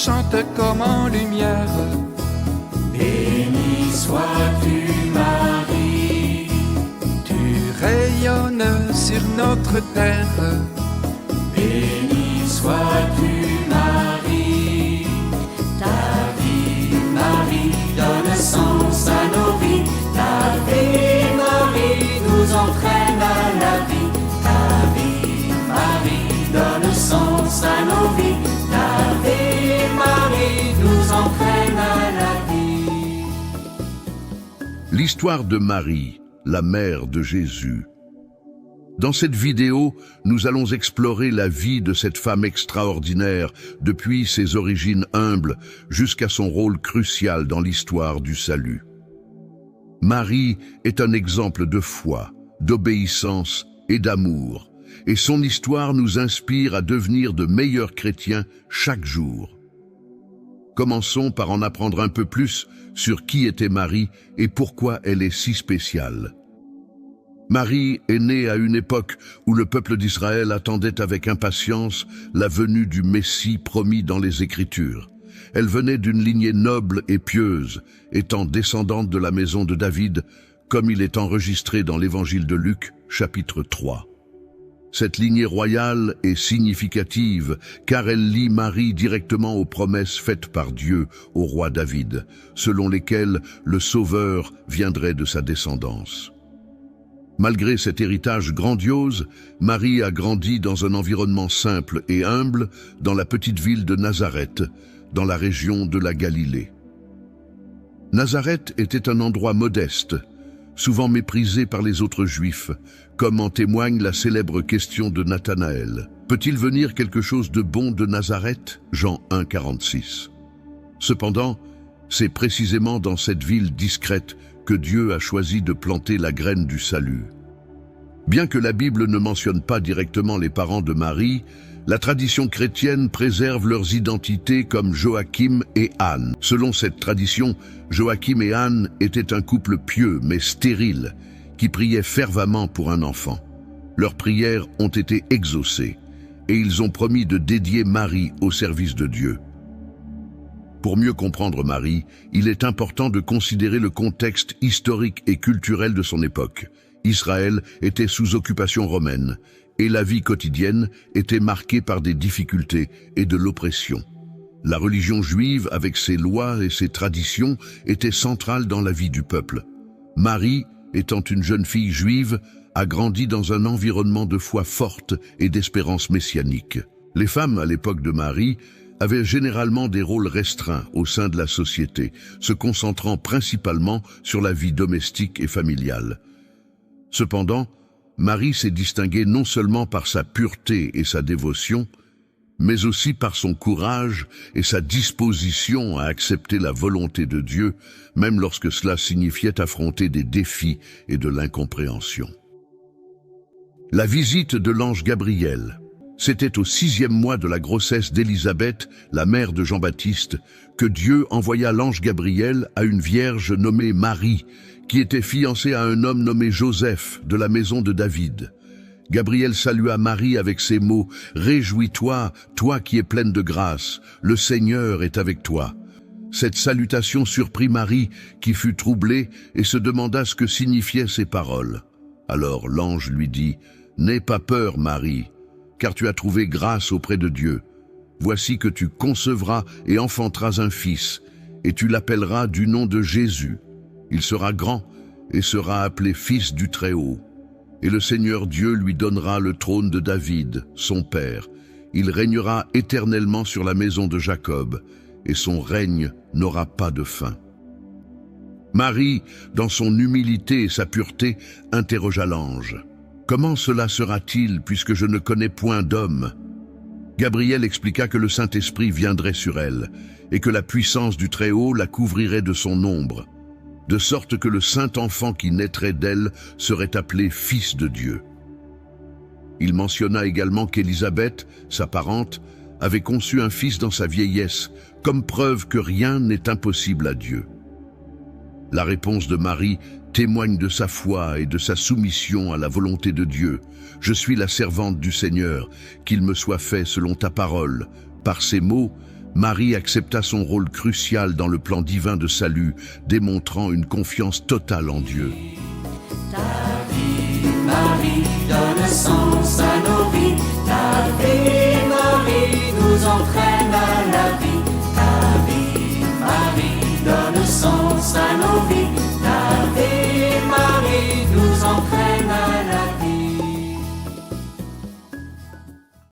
chante comme en lumière. Béni sois-tu, Marie. Tu rayonnes sur notre terre. Béni sois-tu, Marie. Ta vie, Marie, donne sens à nos vies. Ta vie, Marie, nous entraîne à la vie. Ta vie, Marie, donne sens à nos vies. Ta vie, Marie, nous entraîne à la vie. L'histoire de Marie, la mère de Jésus. Dans cette vidéo, nous allons explorer la vie de cette femme extraordinaire depuis ses origines humbles jusqu'à son rôle crucial dans l'histoire du salut. Marie est un exemple de foi, d'obéissance et d'amour, et son histoire nous inspire à devenir de meilleurs chrétiens chaque jour. Commençons par en apprendre un peu plus sur qui était Marie et pourquoi elle est si spéciale. Marie est née à une époque où le peuple d'Israël attendait avec impatience la venue du Messie promis dans les Écritures. Elle venait d'une lignée noble et pieuse, étant descendante de la maison de David, comme il est enregistré dans l'Évangile de Luc, chapitre 3. Cette lignée royale est significative car elle lie Marie directement aux promesses faites par Dieu au roi David, selon lesquelles le Sauveur viendrait de sa descendance. Malgré cet héritage grandiose, Marie a grandi dans un environnement simple et humble dans la petite ville de Nazareth, dans la région de la Galilée. Nazareth était un endroit modeste, souvent méprisé par les autres Juifs, comme en témoigne la célèbre question de Nathanaël. Peut-il venir quelque chose de bon de Nazareth? Jean 1, 46. Cependant, c'est précisément dans cette ville discrète que Dieu a choisi de planter la graine du salut. Bien que la Bible ne mentionne pas directement les parents de Marie, la tradition chrétienne préserve leurs identités comme Joachim et Anne. Selon cette tradition, Joachim et Anne étaient un couple pieux mais stérile, qui priait fervemment pour un enfant. Leurs prières ont été exaucées, et ils ont promis de dédier Marie au service de Dieu. Pour mieux comprendre Marie, il est important de considérer le contexte historique et culturel de son époque. Israël était sous occupation romaine, et la vie quotidienne était marquée par des difficultés et de l'oppression. La religion juive, avec ses lois et ses traditions, était centrale dans la vie du peuple. Marie, étant une jeune fille juive, a grandi dans un environnement de foi forte et d'espérance messianique. Les femmes, à l'époque de Marie, avaient généralement des rôles restreints au sein de la société, se concentrant principalement sur la vie domestique et familiale. Cependant, Marie s'est distinguée non seulement par sa pureté et sa dévotion, mais aussi par son courage et sa disposition à accepter la volonté de Dieu, même lorsque cela signifiait affronter des défis et de l'incompréhension. La visite de l'ange Gabriel. C'était au 6e mois de la grossesse d'Élisabeth, la mère de Jean-Baptiste, que Dieu envoya l'ange Gabriel à une vierge nommée Marie, qui était fiancée à un homme nommé Joseph de la maison de David. Gabriel salua Marie avec ces mots « Réjouis-toi, toi qui es pleine de grâce, le Seigneur est avec toi ». Cette salutation surprit Marie, qui fut troublée et se demanda ce que signifiaient ces paroles. Alors l'ange lui dit « N'aie pas peur, Marie, car tu as trouvé grâce auprès de Dieu. Voici que tu concevras et enfanteras un fils, et tu l'appelleras du nom de Jésus. Il sera grand et sera appelé Fils du Très-Haut. Et le Seigneur Dieu lui donnera le trône de David, son père. Il régnera éternellement sur la maison de Jacob, et son règne n'aura pas de fin. » Marie, dans son humilité et sa pureté, interrogea l'ange. « Comment cela sera-t-il, puisque je ne connais point d'homme ?» Gabriel expliqua que le Saint-Esprit viendrait sur elle, et que la puissance du Très-Haut la couvrirait de son ombre, de sorte que le saint enfant qui naîtrait d'elle serait appelé Fils de Dieu. Il mentionna également qu'Élisabeth, sa parente, avait conçu un fils dans sa vieillesse, comme preuve que rien n'est impossible à Dieu. La réponse de Marie témoigne de sa foi et de sa soumission à la volonté de Dieu. « Je suis la servante du Seigneur, qu'il me soit fait selon ta parole. » Par ces mots, Marie accepta son rôle crucial dans le plan divin de salut, démontrant une confiance totale en Dieu. Ta vie, Marie, donne sens à nos vies. Ta vie, Marie, nous entraîne à la vie. Ta vie, Marie, donne sens à nos vies.